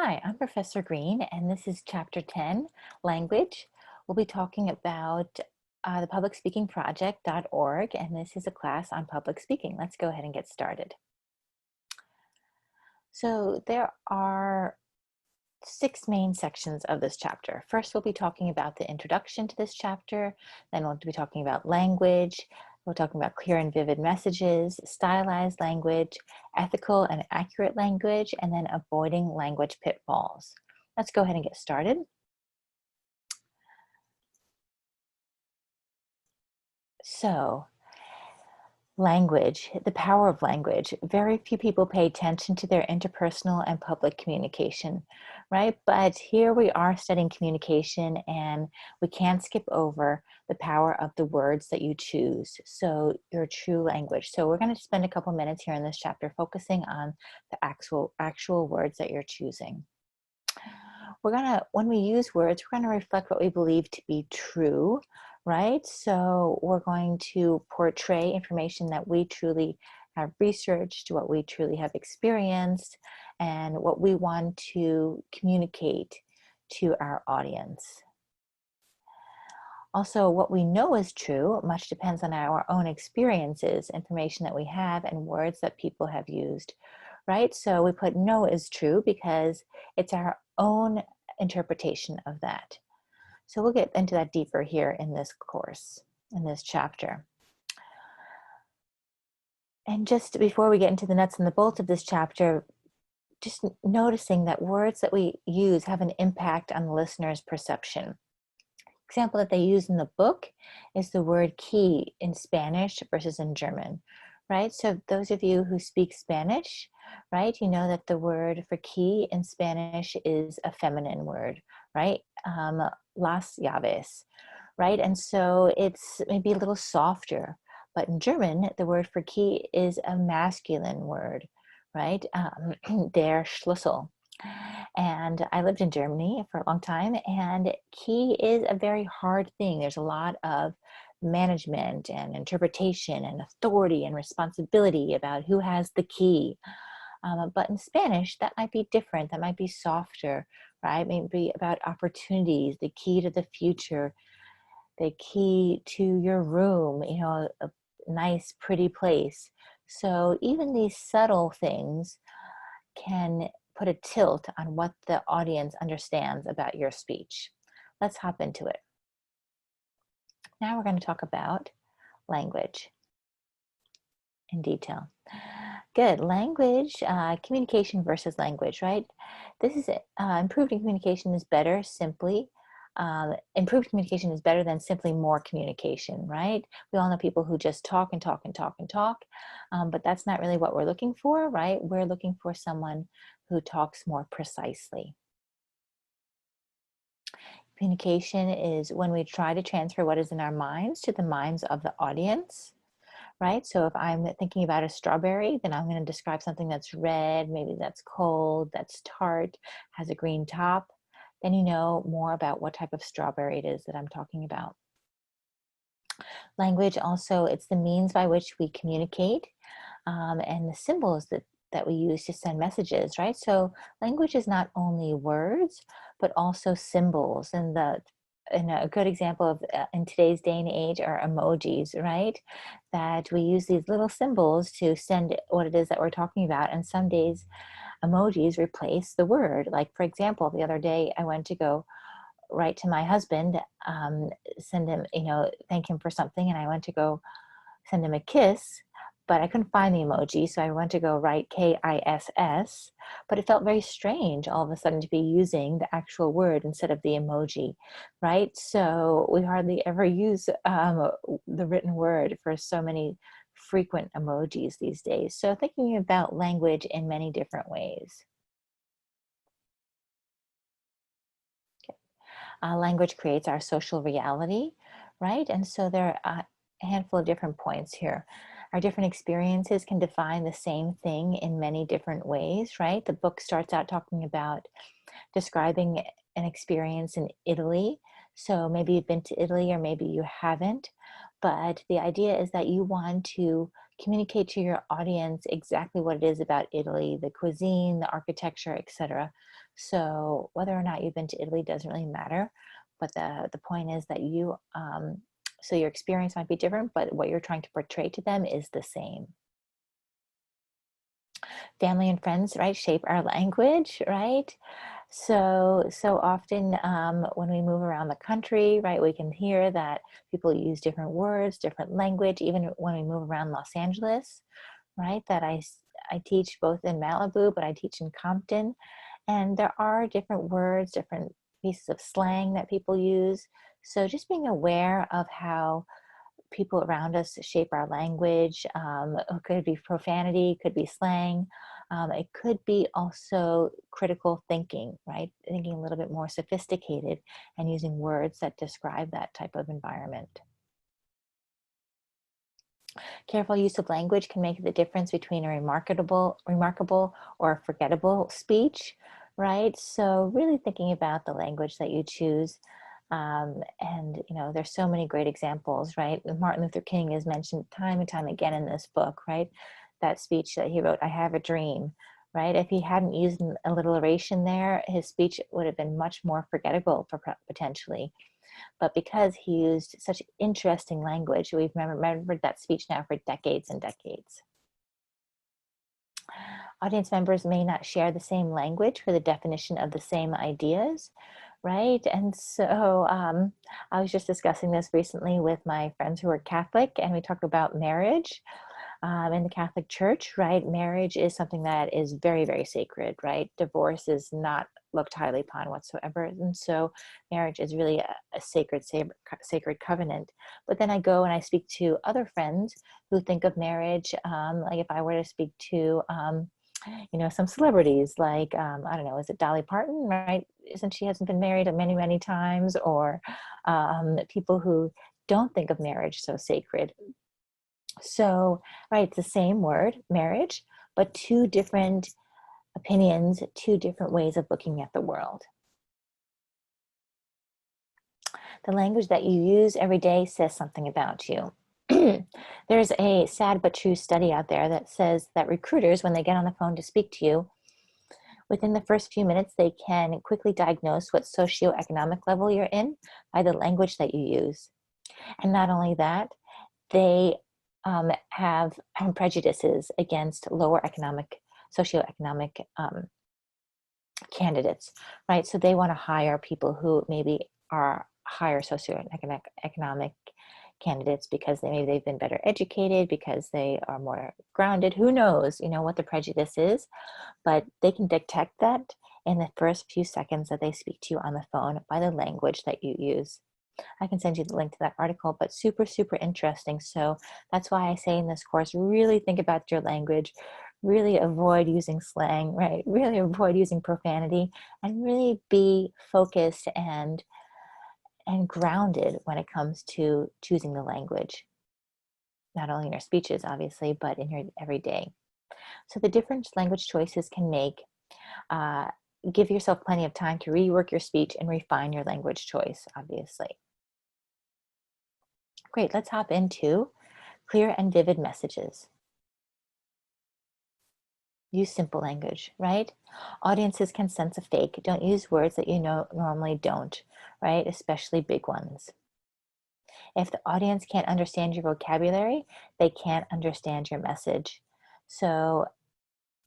Hi, I'm Professor Green, and this is Chapter 10, Language. We'll be talking about the publicspeakingproject.org, and this is a class on public speaking. Let's go ahead and get started. So there are 6 main sections of this chapter. First, we'll be talking about the introduction to this chapter. Then we'll be talking about language. We're talking about clear and vivid messages, stylized language, ethical and accurate language, and then avoiding language pitfalls. Let's go ahead and get started. So, language, the power of language. Very few people pay attention to their interpersonal and public communication, right? But here we are studying communication, and we can't skip over the power of the words that you choose. So your true language. So we're going to spend a couple minutes here in this chapter focusing on the actual words that you're choosing. When we use words, we're gonna reflect what we believe to be true, right? So we're going to portray information that we truly have researched, what we truly have experienced, and what we want to communicate to our audience. Also, what we know is true much depends on our own experiences, information that we have, and words that people have used, right? So we put know is true because it's our own interpretation of that. So we'll get into that deeper here in this course, in this chapter. And just before we get into the nuts and the bolts of this chapter, just noticing that words that we use have an impact on the listener's perception. Example that they use in the book is the word key in Spanish versus in German, right? So those of you who speak Spanish, right, you know that the word for key in Spanish is a feminine word, right? Las llaves, right? And so it's maybe a little softer. But in German, the word for key is a masculine word, right? Der Schlüssel. And I lived in Germany for a long time, and key is a very hard thing. There's a lot of management and interpretation and authority and responsibility about who has the key. But in Spanish, that might be different. That might be softer, right? Maybe about opportunities, the key to the future, the key to your room, a nice, pretty place. So even these subtle things can put a tilt on what the audience understands about your speech. Let's hop into it. Now we're going to talk about language in detail. Good. Language, communication versus language, right? This is it. Improved communication is better simply. Improved communication is better than simply more communication, right? We all know people who just talk and talk and talk and talk, but that's not really what we're looking for, right? We're looking for someone who talks more precisely. Communication is when we try to transfer what is in our minds to the minds of the audience, right? So if I'm thinking about a strawberry, then I'm going to describe something that's red, maybe that's cold, that's tart, has a green top. Then you know more about what type of strawberry it is that I'm talking about. Language also, it's the means by which we communicate, and the symbols that we use to send messages, right? So language is not only words, but also symbols. And a good example of in today's day and age are emojis, right? That we use these little symbols to send what it is that we're talking about. And some days emojis replace the word. Like, for example, the other day I went to go write to my husband, send him, thank him for something. And I went to go send him a kiss, but I couldn't find the emoji. So I went to go write KISS, but it felt very strange all of a sudden to be using the actual word instead of the emoji, right? So we hardly ever use the written word for so many frequent emojis these days. So thinking about language in many different ways. Language creates our social reality, right? And so there are a handful of different points here. Our different experiences can define the same thing in many different ways, right? The book starts out talking about describing an experience in Italy. So maybe you've been to Italy or maybe you haven't, but the idea is that you want to communicate to your audience exactly what it is about Italy, the cuisine, the architecture, etc. So whether or not you've been to Italy doesn't really matter, but the point is that so your experience might be different, but what you're trying to portray to them is the same. Family and friends, right, shape our language, right? So often when we move around the country, right, we can hear that people use different words, different language, even when we move around Los Angeles, right, that I teach both in Malibu, but I teach in Compton. And there are different words, different pieces of slang that people use. So just being aware of how people around us shape our language. It could be profanity, could be slang. It could be also critical thinking, right? Thinking a little bit more sophisticated and using words that describe that type of environment. Careful use of language can make the difference between a remarkable or a forgettable speech, right? So really thinking about the language that you choose. And there's so many great examples, right? Martin Luther King is mentioned time and time again in this book, right? That speech that he wrote, "I have a dream," right? If he hadn't used alliteration there, his speech would have been much more forgettable potentially. But because he used such interesting language, we've remembered that speech now for decades and decades. Audience members may not share the same language for the definition of the same ideas, right? And so I was just discussing this recently with my friends who are Catholic, and we talked about marriage. In the Catholic Church, right, marriage is something that is very, very sacred, right? Divorce is not looked highly upon whatsoever. And so marriage is really a sacred covenant. But then I go and I speak to other friends who think of marriage, like if I were to speak to, some celebrities like, I don't know, is it Dolly Parton, right? Isn't she hasn't been married many, many times? Or people who don't think of marriage so sacred. So, right, it's the same word, marriage, but two different opinions, two different ways of looking at the world. The language that you use every day says something about you. There's a sad but true study out there that says that recruiters, when they get on the phone to speak to you, within the first few minutes, they can quickly diagnose what socioeconomic level you're in by the language that you use. And not only that, they have prejudices against lower socioeconomic candidates, right? So they want to hire people who maybe are higher socioeconomic candidates because maybe they've been better educated, because they are more grounded. Who knows, what the prejudice is, but they can detect that in the first few seconds that they speak to you on the phone by the language that you use. I can send you the link to that article, but super, super interesting. So that's why I say in this course, really think about your language, really avoid using slang, right? Really avoid using profanity, and really be focused and grounded when it comes to choosing the language, not only in your speeches, obviously, but in your everyday. So the different language choices can uh, give yourself plenty of time to rework your speech and refine your language choice, obviously. Great, let's hop into clear and vivid messages. Use simple language, right? Audiences can sense a fake. Don't use words that normally don't, right? Especially big ones. If the audience can't understand your vocabulary, they can't understand your message. So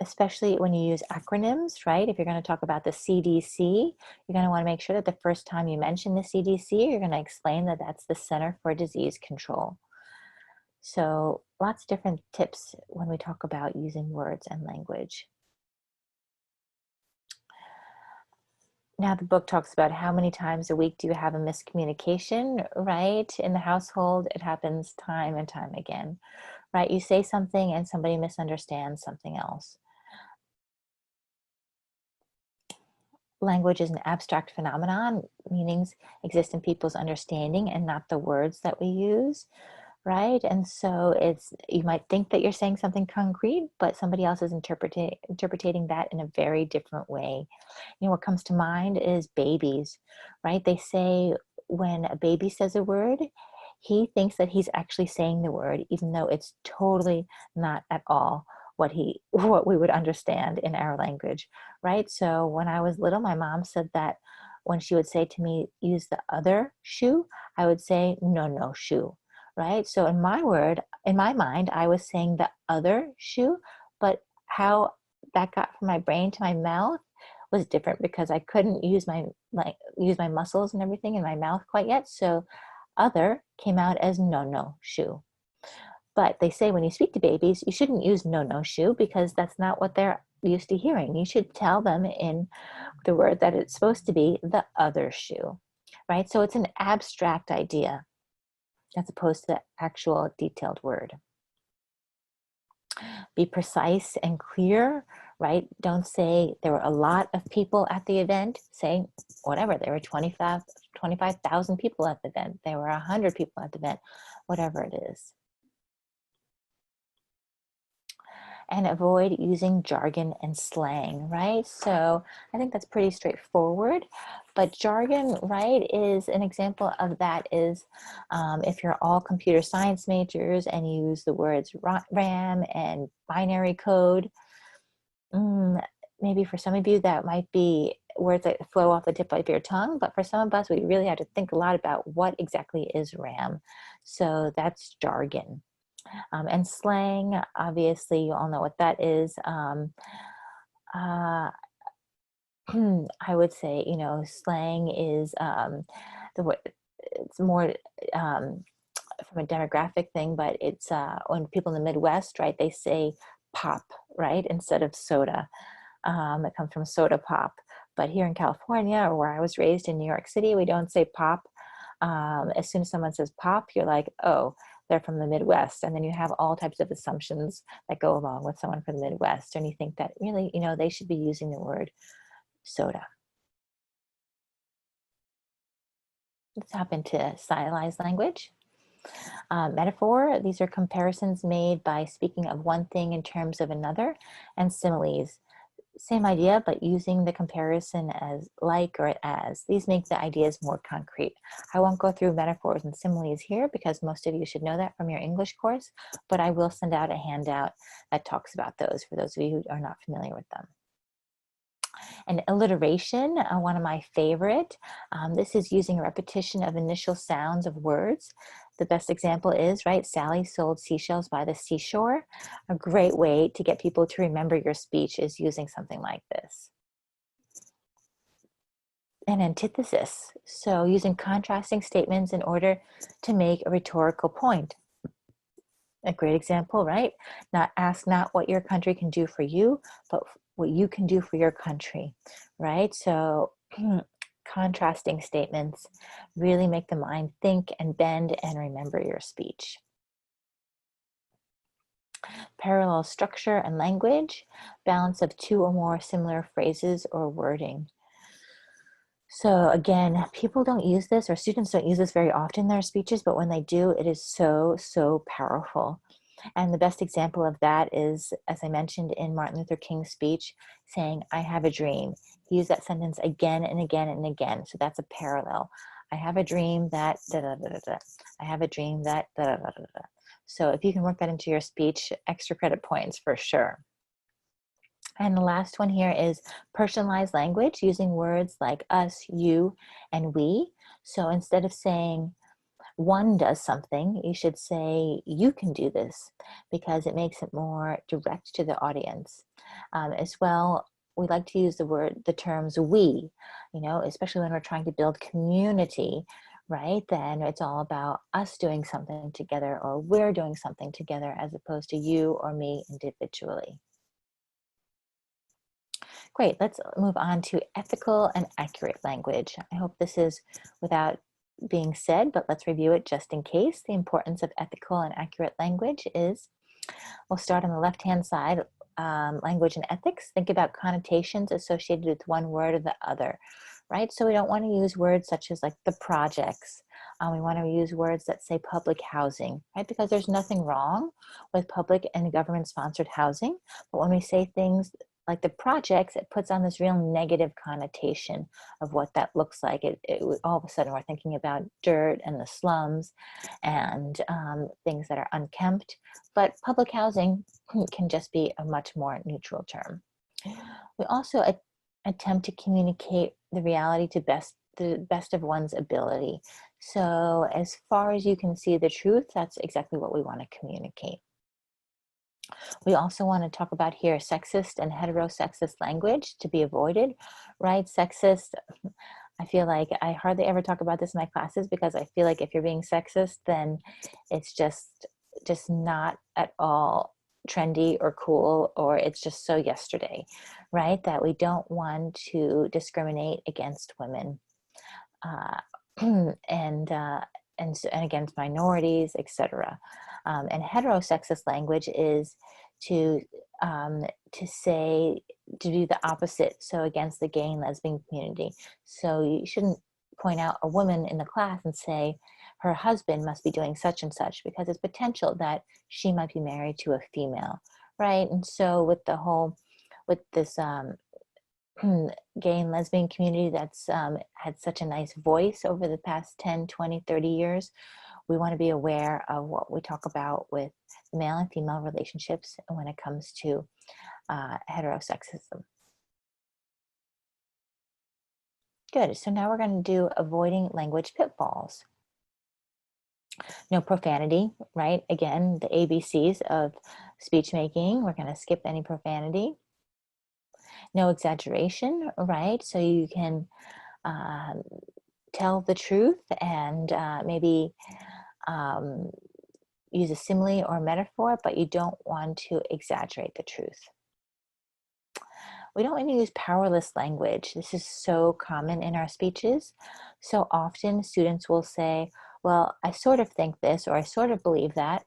especially when you use acronyms, right? If you're going to talk about the CDC, you're going to want to make sure that the first time you mention the CDC, you're going to explain that that's the Center for Disease Control. So lots of different tips when we talk about using words and language. Now the book talks about how many times a week do you have a miscommunication, right? In the household, it happens time and time again, right? You say something and somebody misunderstands something else. Language is an abstract phenomenon. Meanings exist in people's understanding and not the words that we use, right? And so you might think that you're saying something concrete, but somebody else is interpreting that in a very different way. What comes to mind is babies, right? They say when a baby says a word, he thinks that he's actually saying the word, even though it's totally not at all what we would understand in our language, right? So when I was little, my mom said that when she would say to me, use the other shoe, I would say, no, no shoe, right? So in my mind, I was saying the other shoe, but how that got from my brain to my mouth was different because I couldn't use my muscles and everything in my mouth quite yet. So other came out as no, no shoe. But they say when you speak to babies, you shouldn't use no, no shoe because that's not what they're used to hearing. You should tell them in the word that it's supposed to be the other shoe, right? So it's an abstract idea as opposed to the actual detailed word. Be precise and clear, right? Don't say there were a lot of people at the event. Say whatever, there were 25,000 people at the event. There were 100 people at the event, whatever it is. And avoid using jargon and slang, right? So I think that's pretty straightforward, but jargon, right, is an example of that is if you're all computer science majors and you use the words RAM and binary code, maybe for some of you that might be words that flow off the tip of your tongue, but for some of us, we really have to think a lot about what exactly is RAM. So that's jargon. And slang, obviously, you all know what that is. I would say, slang is it's more from a demographic thing, but it's when people in the Midwest, right, they say pop, right, instead of soda. It comes from soda pop. But here in California, or where I was raised in New York City, we don't say pop. As soon as someone says pop, you're like, oh, they're from the Midwest. And then you have all types of assumptions that go along with someone from the Midwest. And you think that really, they should be using the word soda. Let's hop into stylized language. Metaphor, these are comparisons made by speaking of one thing in terms of another, and similes. Same idea, but using the comparison as like or as. These make the ideas more concrete. I won't go through metaphors and similes here because most of you should know that from your English course, but I will send out a handout that talks about those for those of you who are not familiar with them. And alliteration, one of my favorite. This is using a repetition of initial sounds of words. The best example is, right, Sally sold seashells by the seashore. A great way to get people to remember your speech is using something like this. An antithesis, so using contrasting statements in order to make a rhetorical point. A great example, right? Ask not what your country can do for you, but what you can do for your country, right? So contrasting statements really make the mind think and bend and remember your speech. Parallel structure and language, balance of two or more similar phrases or wording. So again, people don't use this, or students don't use this very often in their speeches, but when they do, it is so, so powerful. And the best example of that is, as I mentioned in Martin Luther King's speech, saying, I have a dream. He used that sentence again and again and again. So that's a parallel. I have a dream that, da, da, da, da, da. I have a dream that, da, da, da, da, da. So if you can work that into your speech, extra credit points for sure. And the last one here is personalized language, using words like us, you, and we. So instead of saying one does something, you should say you can do this, because it makes it more direct to the audience. As well, we like to use the terms we, especially when we're trying to build community, right? Then it's all about us doing something together, or we're doing something together, as opposed to you or me individually. Great, let's move on to ethical and accurate language. I hope this is without being said, but let's review it just in case. The importance of ethical and accurate language is, we'll start on the left-hand side, language and ethics. Think about connotations associated with one word or the other, right? So we don't want to use words such as like the projects. We want to use words that say public housing, right? Because there's nothing wrong with public and government-sponsored housing. But when we say things like the projects, it puts on this real negative connotation of what that looks like. All of a sudden we're thinking about dirt and the slums and things that are unkempt, but public housing can just be a much more neutral term. We also attempt to communicate the reality to the best of one's ability. So as far as you can see the truth, that's exactly what we want to communicate. We also want to talk about here sexist and heterosexist language to be avoided, right? Sexist, I feel like I hardly ever talk about this in my classes because I feel like if you're being sexist, then it's just not at all trendy or cool, or it's just so yesterday, right? That we don't want to discriminate against women and against minorities, etc. And heterosexist language is to say, to do the opposite, so against the gay and lesbian community. So you shouldn't point out a woman in the class and say her husband must be doing such and such, because it's potential that she might be married to a female, right? And so with this gay and lesbian community that's had such a nice voice over the past 10, 20, 30 years, we want to be aware of what we talk about with male and female relationships when it comes to heterosexism. Good, so now we're going to do avoiding language pitfalls. No profanity, right? Again, the ABCs of speech making, we're going to skip any profanity. No exaggeration, right? So you can tell the truth and maybe use a simile or metaphor, but you don't want to exaggerate the truth. We don't want to use powerless language. This is so common in our speeches. So often students will say, well, I sort of think this, or I sort of believe that.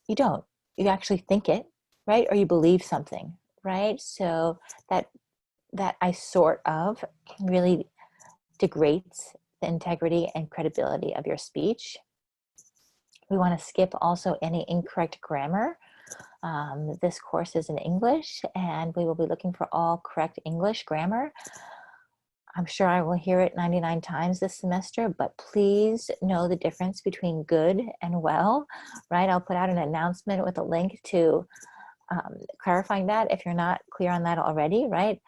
You don't. You actually think it, right? Or you believe something, right? So that I sort of really degrades the integrity and credibility of your speech. We want to skip also any incorrect grammar. This course is in English, and we will be looking for all correct English grammar. I'm sure I will hear it 99 times this semester, but please know the difference between good and well, right? I'll put out an announcement with a link to clarifying that if you're not clear on that already, right?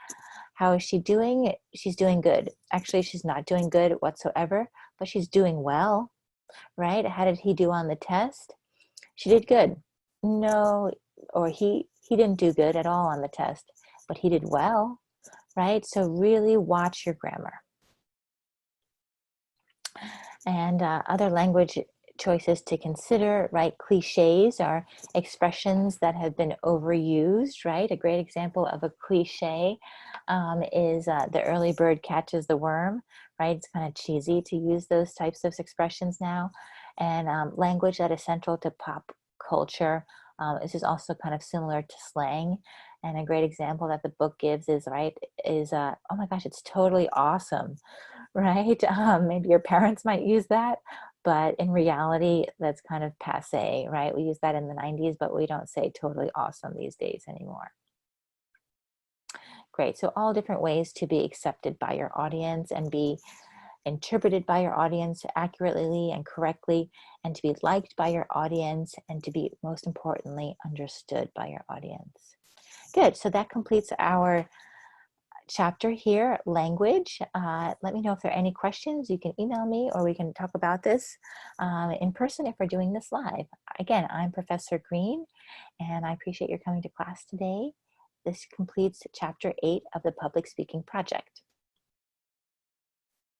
How is she doing? She's doing good. Actually, she's not doing good whatsoever, but she's doing well, right? How did he do on the test? She did good. No, or he didn't do good at all on the test, but he did well, right? So really watch your grammar. And other language choices to consider, right? Cliches are expressions that have been overused, right? A great example of a cliche is the early bird catches the worm, right? It's kind of cheesy to use those types of expressions now. And language that is central to pop culture. This is also kind of similar to slang. And a great example that the book gives is, oh my gosh, it's totally awesome, right? Maybe your parents might use that, but in reality, that's kind of passe, right? We used that in the 90s, but we don't say totally awesome these days anymore. Great, so all different ways to be accepted by your audience and be interpreted by your audience accurately and correctly, and to be liked by your audience, and to be, most importantly, understood by your audience. Good, so that completes our chapter here, language. Let me know if there are any questions. You can email me, or we can talk about this in person if we're doing this live. Again, I'm Professor Green, and I appreciate your coming to class today. This completes chapter 8 of the Public Speaking Project.